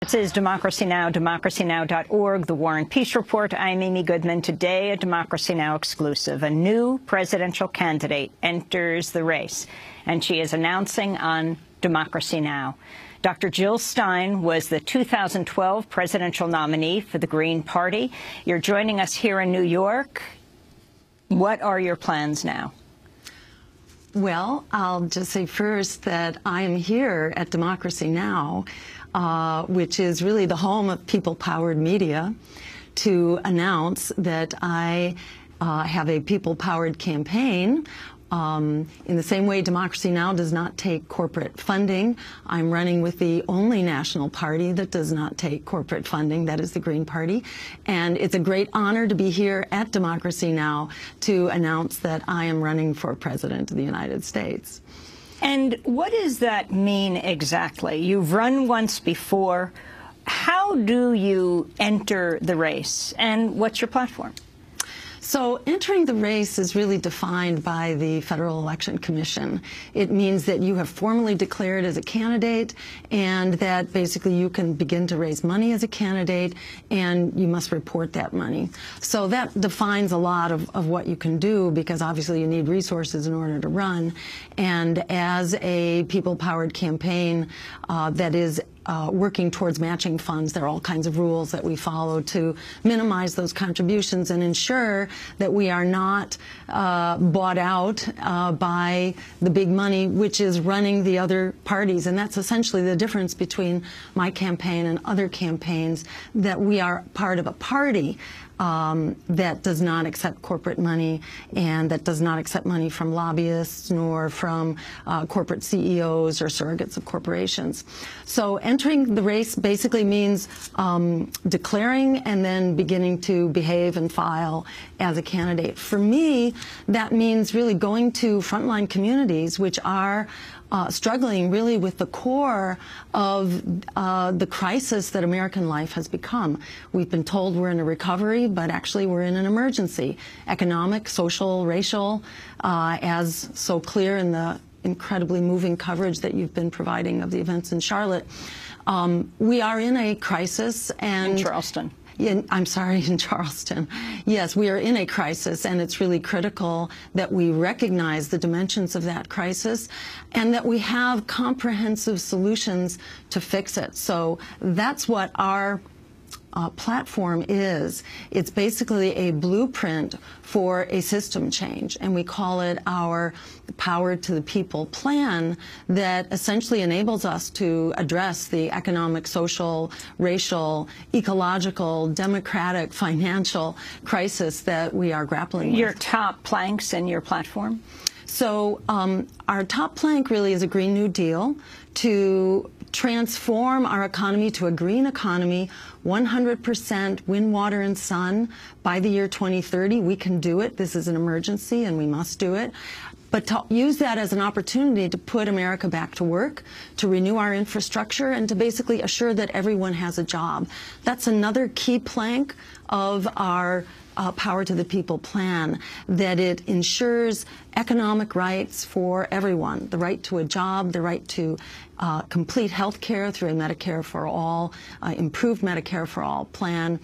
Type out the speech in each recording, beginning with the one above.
This is Democracy Now!, democracynow.org, The War and Peace Report. I'm Amy Goodman. Today, a Democracy Now! Exclusive. A new presidential candidate enters the race, and she is announcing on Democracy Now! Dr. Jill Stein was the 2012 presidential nominee for the Green Party. You're joining us here in New York. What are your plans now? Well, I'll just say first that I am here at Democracy Now!, which is really the home of people-powered media, to announce that I have a people-powered campaign. In the same way Democracy Now! Does not take corporate funding, I'm running with the only national party that does not take corporate funding, that is the Green Party. And it's a great honor to be here at Democracy Now! To announce that I am running for President of the United States. And what does that mean exactly? You've run once before. How do you enter the race, and what's your platform? So entering the race is really defined by the Federal Election Commission. It means that you have formally declared as a candidate, and that basically you can begin to raise money as a candidate, and you must report that money. So that defines a lot of what you can do, because obviously you need resources in order to run. And as a people-powered campaign that is working towards matching funds, there are all kinds of rules that we follow to minimize those contributions and ensure that we are not bought out by the big money, which is running the other parties. And that's essentially the difference between my campaign and other campaigns, that we are part of a party that does not accept corporate money, and that does not accept money from lobbyists nor from corporate CEOs or surrogates of corporations. So entering the race basically means declaring and then beginning to behave and file as a candidate. For me, that means really going to frontline communities which are struggling really with the core of the crisis that American life has become. We've been told we're in a recovery, but actually we're in an emergency. Economic, social, racial, as so clear in the incredibly moving coverage that you've been providing of the events in Charlotte. We are in a crisis. And in Charleston. I'm sorry, in Charleston. Yes, we are in a crisis, and it's really critical that we recognize the dimensions of that crisis and that we have comprehensive solutions to fix it. So that's what our platform is. It's basically a blueprint for a system change, and we call it our Power to the People plan, that essentially enables us to address the economic, social, racial, ecological, democratic, financial crisis that we are grappling with. Your top planks in your platform? So our top plank really is a Green New Deal to transform our economy to a green economy, 100% wind, water, and sun by the year 2030. We can do it. This is an emergency, and we must do it. But to use that as an opportunity to put America back to work, to renew our infrastructure, and to basically assure that everyone has a job. That's another key plank of our Power to the People plan, that it ensures economic rights for everyone, the right to a job, the right to complete health care through a Medicare for All, improved Medicare for All plan,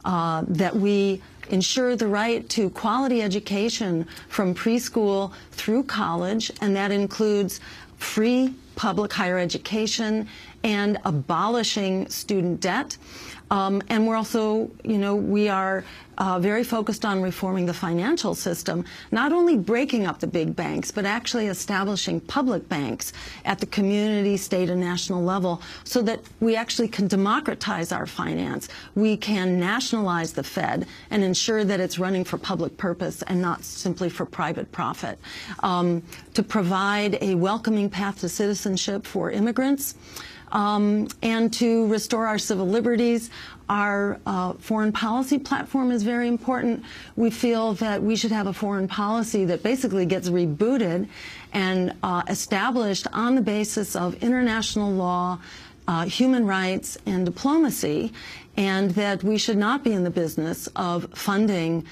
that we ensure the right to quality education from preschool through college, and that includes free public higher education and abolishing student debt. And we're also, we are very focused on reforming the financial system, not only breaking up the big banks, but actually establishing public banks at the community, state, and national level, so that we actually can democratize our finance. We can nationalize the Fed and ensure that it's running for public purpose and not simply for private profit. To provide a welcoming path to citizenship for immigrants, and to restore our civil liberties. Our foreign policy platform is very important. We feel that we should have a foreign policy that basically gets rebooted and established on the basis of international law, human rights, and diplomacy, and that we should not be in the business of funding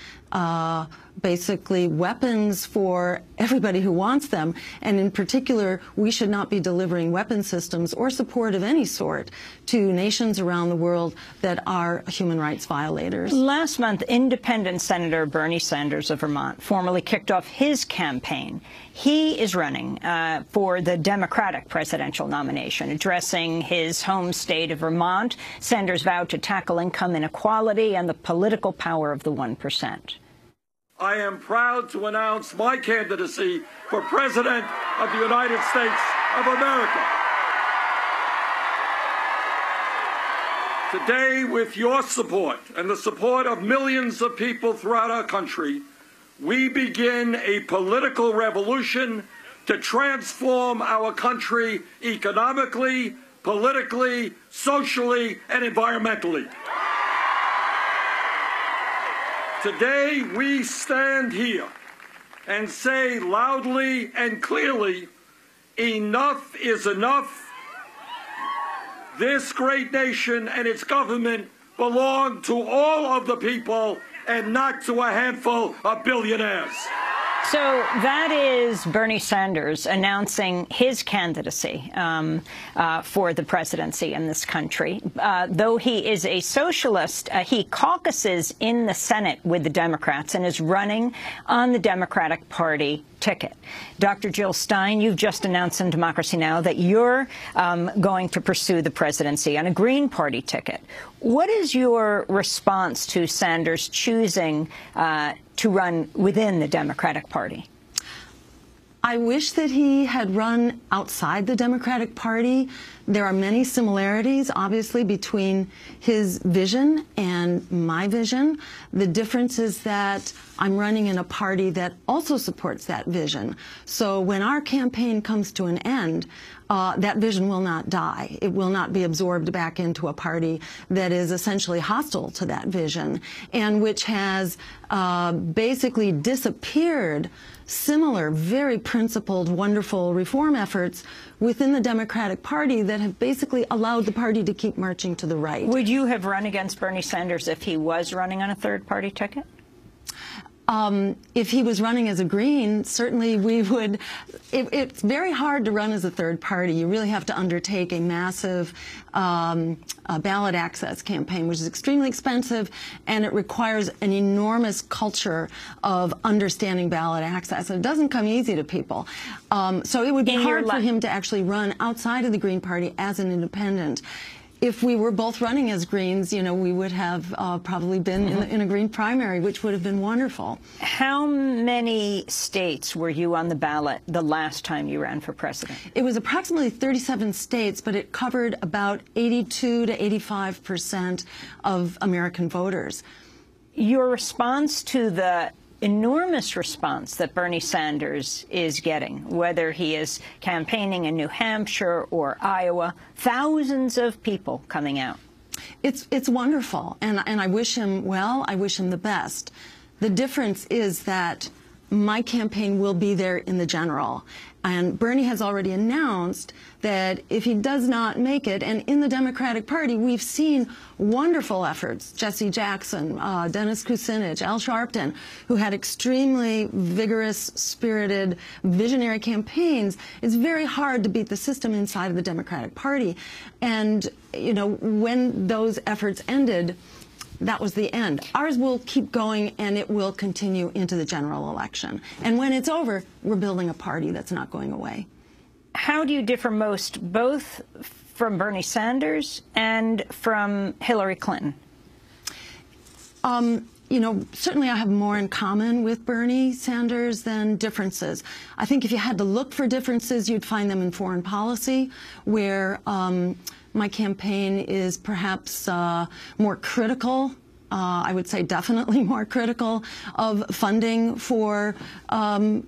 basically weapons for everybody who wants them, and in particular, we should not be delivering weapon systems or support of any sort to nations around the world that are human rights violators. Last month, independent Senator Bernie Sanders of Vermont formally kicked off his campaign. He is running for the Democratic presidential nomination. Addressing his home state of Vermont, Sanders vowed to tackle income inequality and the political power of the 1%. I am proud to announce my candidacy for President of the United States of America. Today, with your support and the support of millions of people throughout our country, we begin a political revolution to transform our country economically, politically, socially, and environmentally. Today, we stand here and say loudly and clearly, enough is enough. This great nation and its government belong to all of the people and not to a handful of billionaires. So that is Bernie Sanders announcing his candidacy for the presidency in this country. Though he is a socialist, he caucuses in the Senate with the Democrats and is running on the Democratic Party ticket. Dr. Jill Stein, you've just announced in Democracy Now! That you're going to pursue the presidency on a Green Party ticket. What is your response to Sanders choosing to run within the Democratic Party? I wish that he had run outside the Democratic Party. There are many similarities, obviously, between his vision and my vision. The difference is that I'm running in a party that also supports that vision. So when our campaign comes to an end, that vision will not die. It will not be absorbed back into a party that is essentially hostile to that vision and which has basically disappeared similar, very principled, wonderful reform efforts within the Democratic Party that have basically allowed the party to keep marching to the right. Would you have run against Bernie Sanders if he was running on a third-party ticket? If he was running as a Green, certainly we would. It's very hard to run as a third party. You really have to undertake a massive ballot access campaign, which is extremely expensive, and it requires an enormous culture of understanding ballot access. It doesn't come easy to people. So it would be hard for him to actually run outside of the Green Party as an independent. If we were both running as Greens, you know, we would have probably been in a Green primary, which would have been wonderful. How many states were you on the ballot the last time you ran for president? It was approximately 37 states, but it covered about 82 to 85% of American voters. Your response to the enormous response that Bernie Sanders is getting, whether he is campaigning in New Hampshire or Iowa, thousands of people coming out. It's wonderful, and I wish him well. I wish him the best. The difference is that my campaign will be there in the general. And Bernie has already announced that if he does not make it, and in the Democratic Party, we've seen wonderful efforts, Jesse Jackson, Dennis Kucinich, Al Sharpton, who had extremely vigorous, spirited, visionary campaigns. It's very hard to beat the system inside of the Democratic Party. And, you know, when those efforts ended, that was the end. Ours will keep going, and it will continue into the general election. And when it's over, we're building a party that's not going away. How do you differ most, both from Bernie Sanders and from Hillary Clinton? You know, certainly I have more in common with Bernie Sanders than differences. I think if you had to look for differences, you'd find them in foreign policy, where my campaign is perhaps more critical, I would say definitely more critical, of funding for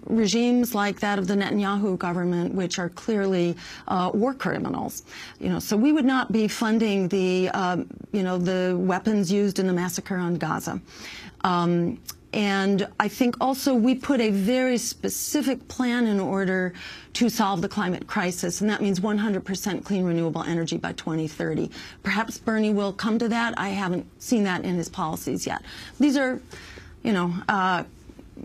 regimes like that of the Netanyahu government, which are clearly war criminals. You know, so we would not be funding the, you know, the weapons used in the massacre on Gaza. And I think also we put a very specific plan in order to solve the climate crisis, and that means 100% clean renewable energy by 2030. Perhaps Bernie will come to that. I haven't seen that in his policies yet. These are, you know,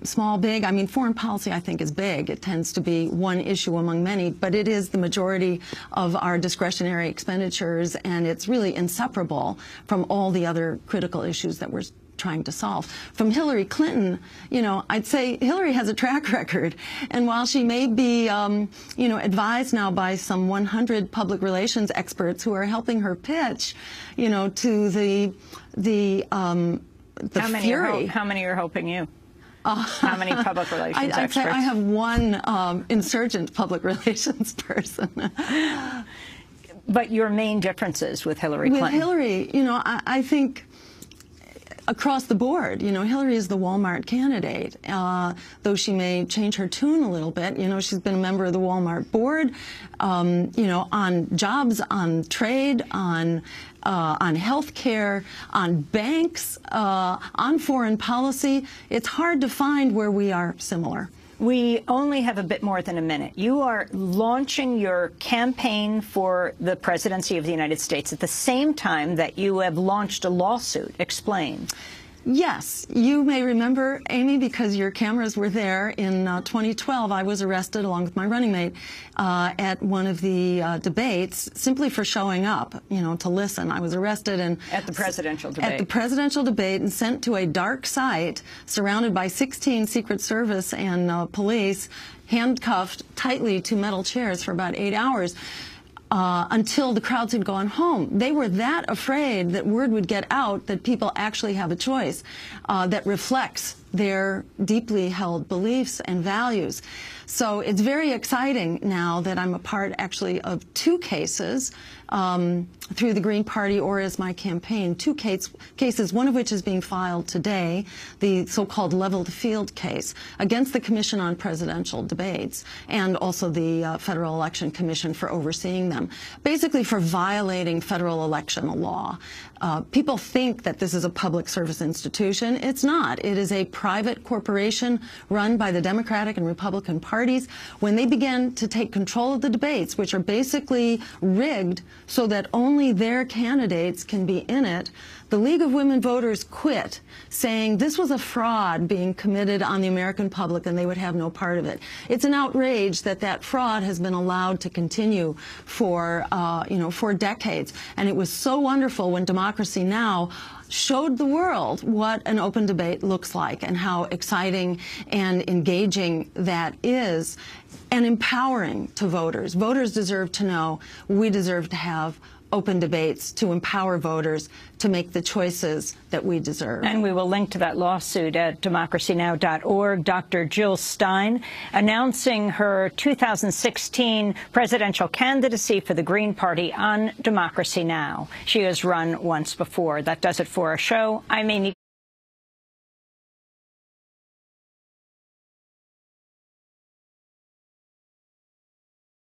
small, big. I mean, foreign policy, I think, is big. It tends to be one issue among many, but it is the majority of our discretionary expenditures, and it's really inseparable from all the other critical issues that we're trying to solve. From Hillary Clinton, you know, I'd say Hillary has a track record, and while she may be, you know, advised now by some 100 public relations experts who are helping her pitch, you know, to the fury. How many are helping you? How many public relations experts? I'd say I have one insurgent public relations person. But your main differences with Hillary Clinton? With Hillary, you know, I think across the board, you know, Hillary is the Walmart candidate, though she may change her tune a little bit. You know, she's been a member of the Walmart board, you know, on jobs, on trade, on health care, on banks, on foreign policy. It's hard to find where we are similar. We only have a bit more than a minute. You are launching your campaign for the presidency of the United States at the same time that you have launched a lawsuit. Explain. Yes. You may remember, Amy, because your cameras were there, in 2012, I was arrested along with my running mate at one of the debates simply for showing up, you know, to listen. I was arrested and at the presidential debate. At the presidential debate, and sent to a dark site surrounded by 16 Secret Service and police, handcuffed tightly to metal chairs for about 8 hours. Until the crowds had gone home. They were that afraid that word would get out that people actually have a choice that reflects their deeply held beliefs and values. So it's very exciting now that I'm a part, actually, of 2 cases through the Green Party or as my campaign. 2 cases, one of which is being filed today, the so-called level the field case, against the Commission on Presidential Debates and also the Federal Election Commission for overseeing them, basically for violating federal election law. People think that this is a public service institution. It's not. It is a private corporation run by the Democratic and Republican parties. When they began to take control of the debates, which are basically rigged so that only their candidates can be in it, the League of Women Voters quit, saying this was a fraud being committed on the American public and they would have no part of it. It's an outrage that that fraud has been allowed to continue for, you know, for decades. And it was so wonderful when Democracy Now! Showed the world what an open debate looks like and how exciting and engaging that is, and empowering to voters. Voters deserve to know, we deserve to have open debates to empower voters to make the choices that we deserve. And we will link to that lawsuit at democracynow.org. Dr. Jill Stein announcing her 2016 presidential candidacy for the Green Party on Democracy Now! She has run once before. That does it for our show. I'm Amy